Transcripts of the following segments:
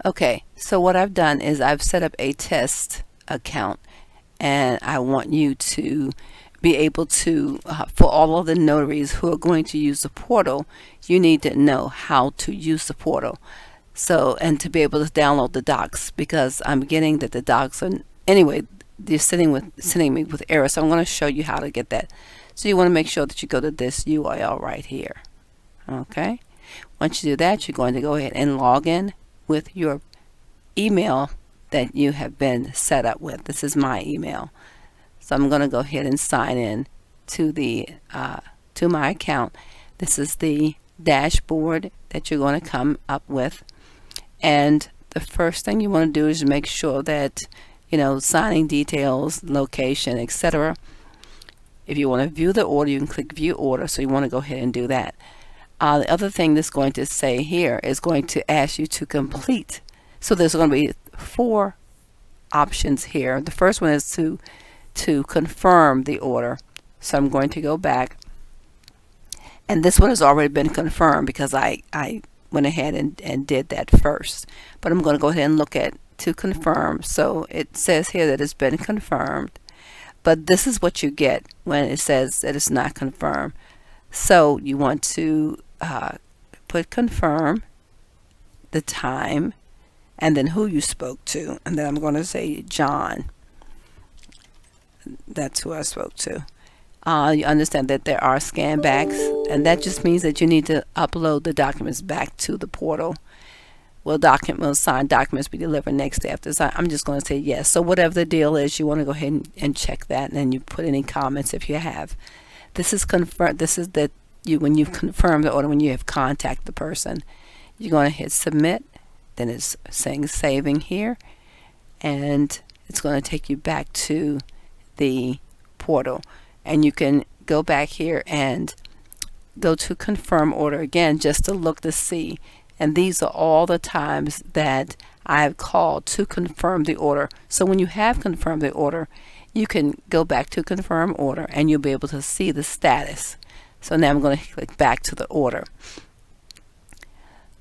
Okay, so what I've done is I've set up a test account, and I want you to be able to, for all of the notaries who are going to use the portal, you need to know how to use the portal. So, and to be able to download the docs, because I'm getting that the docs are, anyway, they're sending me with errors. So I'm going to show you how to get that. So you want to make sure that you go to this URL right here. Okay. Once you do that, you're going to go ahead and log in with your email that you have been set up with. This is my email. So I'm going to go ahead and sign in to the to my account. This is the dashboard that you're going to come up with. And the first thing you want to do is make sure that, you know, signing details, location, etc. If you want to view the order, you can click view order. So you want to go ahead and do that. The other thing that's going to say here is going to ask you to complete. So there's going to be 4 options here. The first one is to confirm the order. So I'm going to go back, and this one has already been confirmed because I went ahead and did that first. But I'm going to go ahead and look at to confirm. So it says here that it's been confirmed, but this is what you get when it says that it's not confirmed. So you want to put confirm, the time, and then who you spoke to, and then I'm going to say John. That's who I spoke to. You understand that there are scan backs, and that just means that you need to upload the documents back to the portal. Will signed documents be delivered next day after sign? I'm just going to say yes. So whatever the deal is, you want to go ahead and check that, and then you put any comments if you have. This is confirmed. This is that when you've confirmed the order, when you have contacted the person, you're going to hit submit. Then it's saying saving here, and it's going to take you back to the portal, and you can go back here and go to confirm order again just to look to see. And these are all the times that I've called to confirm the order. So when you have confirmed the order, you can go back to confirm order and you'll be able to see the status. So now I'm going to click back to the order.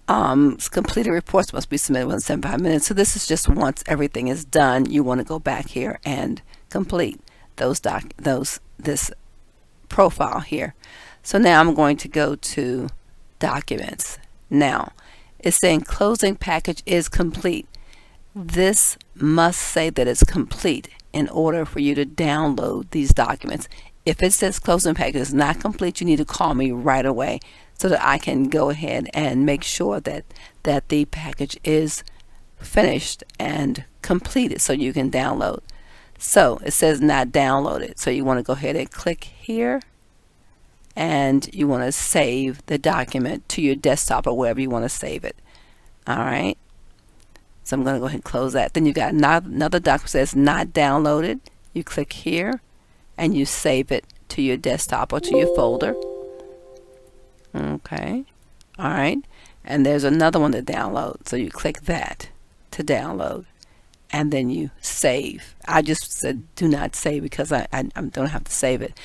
Completed reports must be submitted within 75 minutes. So this is just once everything is done, you want to go back here and complete this profile here. So now I'm going to go to documents. Now it's saying closing package is complete. This must say that it's complete in order for you to download these documents. If it says closing package is not complete, you need to call me right away so that I can go ahead and make sure that the package is finished and completed so you can download. So it says not downloaded, so you want to go ahead and click here, and you want to save the document to your desktop or wherever you want to save it. Alright, so I'm going to go ahead and close that. Then you got another document that says not downloaded. You click here and you save it to your desktop or to your folder. Okay, alright, and there's another one to download, so you click that to download, and then you save. I just said do not save because I don't have to save it.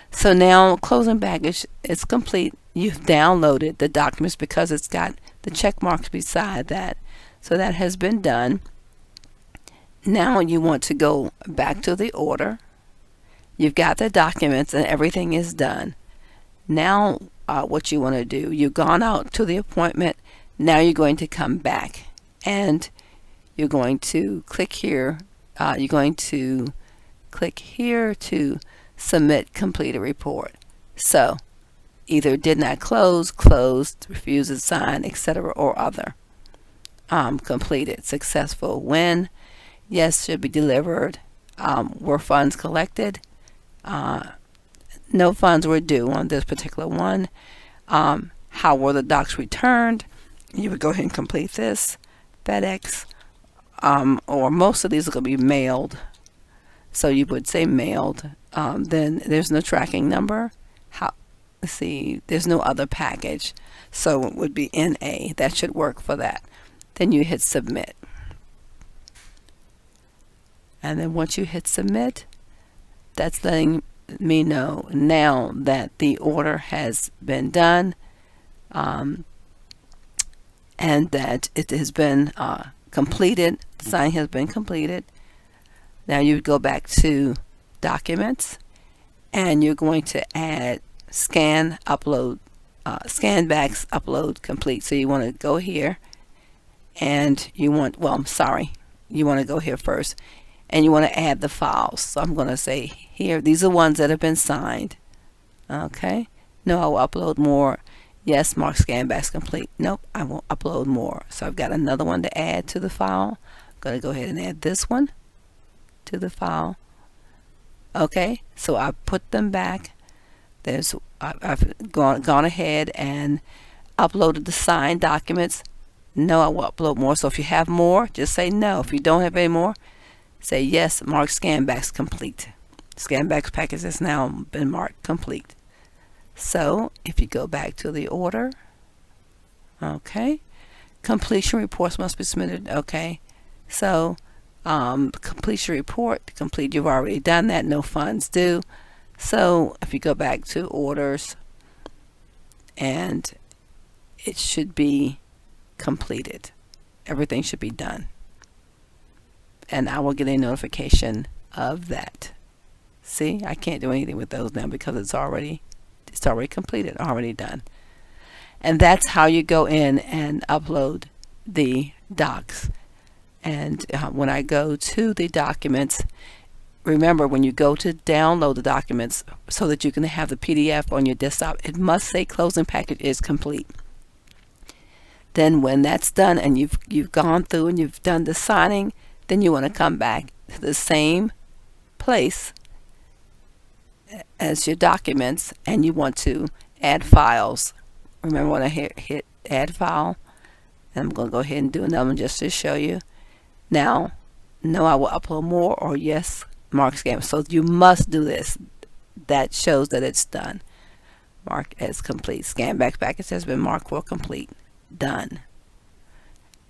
So now closing package is complete. You've downloaded the documents because it's got the check marks beside that. So that has been done. Now you want to go back to the order. You've got the documents and everything is done. Now what you want to do, you've gone out to the appointment. Now you're going to come back and you're going to click here. You're going to click here to submit completed report. So either did not close, closed, refuses, sign, etc. or other. Completed, successful, when, yes, should be delivered, were funds collected, no funds were due on this particular one, how were the docs returned. You would go ahead and complete this. FedEx, or most of these are going to be mailed, so you would say mailed. Then there's no tracking number. Let's see, there's no other package, so it would be NA. That should work for that. Then you hit submit, and then once you hit submit, that's letting me know now that the order has been done, and that it has been completed. The signing has been completed. Now you go back to documents, and you're going to add scan upload, scan backs upload complete. So you want to go here, and you want, well, I'm sorry, you want to go here first, and you want to add the files. So I'm going to say here, these are ones that have been signed. Okay. No, I will upload more. Yes, mark scan backs complete. Nope, I won't upload more. So I've got another one to add to the file. I'm going to go ahead and add this one to the file. Okay, so I put them back. I've gone ahead and uploaded the signed documents. No, I will upload more. So if you have more, just say no. If you don't have any more, say yes, mark scan backs complete. Scan backs package has now been marked complete. So if you go back to the order, okay, completion reports must be submitted. Okay, so completion report complete. You've already done that. No funds due. So if you go back to orders, and it should be completed. Everything should be done, and I will get a notification of that. See, I can't do anything with those now because it's already completed, already done. And that's how you go in and upload the docs. And when I go to the documents, remember, when you go to download the documents so that you can have the PDF on your desktop, it must say closing package is complete. Then when that's done and you've gone through and you've done the signing, then you want to come back to the same place as your documents, and you want to add files. Remember, when I hit add file, and I'm going to go ahead and do another one just to show you. Now, no, I will upload more, or yes, mark scan. So you must do this. That shows that it's done. Mark as complete. Scan back package has been marked for complete. Done.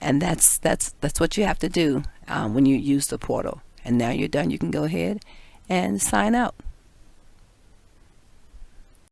And that's what you have to do when you use the portal. And now you're done. You can go ahead and sign out.